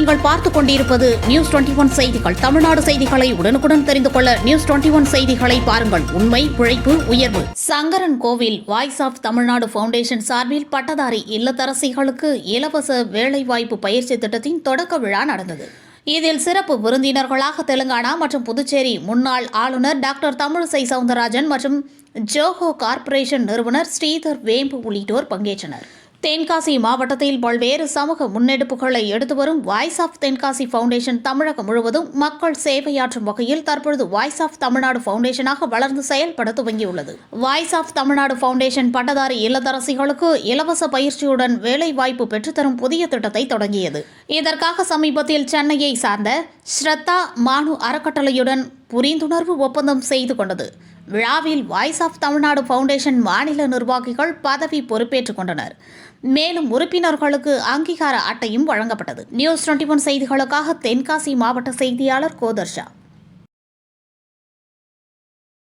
நீங்கள் பார்த்துக் கொண்டிருப்பது நியூஸ் 21 செய்திகள். தமிழ்நாடு செய்திகளை உடனுக்குடன் தெரிந்து கொள்ள நியூஸ் 21 செய்திகளை பாருங்கள். உண்மை, உழைப்பு, உயர்வு. சங்கரன் கோவில் வாய்ஸ் ஆஃப் தமிழ்நாடு ஃபவுண்டேஷன் சார்பில் பட்டதாரி இல்லத்தரசிகளுக்கு இலவச வேலைவாய்ப்பு பயிற்சி திட்டத்தின் தொடக்க விழா நடந்தது. இதில் சிறப்பு விருந்தினர்களாக தெலுங்கானா மற்றும் புதுச்சேரி முன்னாள் ஆளுநர் டாக்டர் தமிழிசை சவுந்தரராஜன் மற்றும் ஜோஹோ கார்ப்பரேஷன் நிறுவனர் ஸ்ரீதர் வேம்பு உள்ளிட்டோர் பங்கேற்றனர். தென்காசி மாவட்டத்தில் பல்வேறு சமூக முன்னெடுப்புகளை எடுத்து வரும் வாய்ஸ் ஆஃப் தென்காசி ஃபவுண்டேஷன் தமிழகம் முழுவதும் மக்கள் சேவையாற்றும் வகையில் தற்பொழுது வாய்ஸ் ஆஃப் தமிழ்நாடு ஃபவுண்டேஷனாக வளர்ந்து செயல்பட துவங்கியுள்ளது. வாய்ஸ் ஆஃப் தமிழ்நாடு ஃபவுண்டேஷன் பட்டதாரி இல்லத்தரசிகளுக்கு இலவச பயிற்சியுடன் வேலைவாய்ப்பு பெற்றுத்தரும் புதிய திட்டத்தை தொடங்கியது. இதற்காக சமீபத்தில் சென்னையை சார்ந்த ஸ்ரத்தா மானு அறக்கட்டளையுடன் புரிந்துணர்வு ஒப்பந்தம் செய்து கொண்டது. விழாவில் வாய்ஸ் ஆஃப் தமிழ்நாடு ஃபவுண்டேஷன் மாநில நிர்வாகிகள் பதவி பொறுப்பேற்றுக் கொண்டனர். மேலும் உறுப்பினர்களுக்கு அங்கீகார அட்டையும் வழங்கப்பட்டது. நியூஸ் 21 செய்திகளுக்காக தென்காசி மாவட்ட செய்தியாளர் கோதர்ஷா.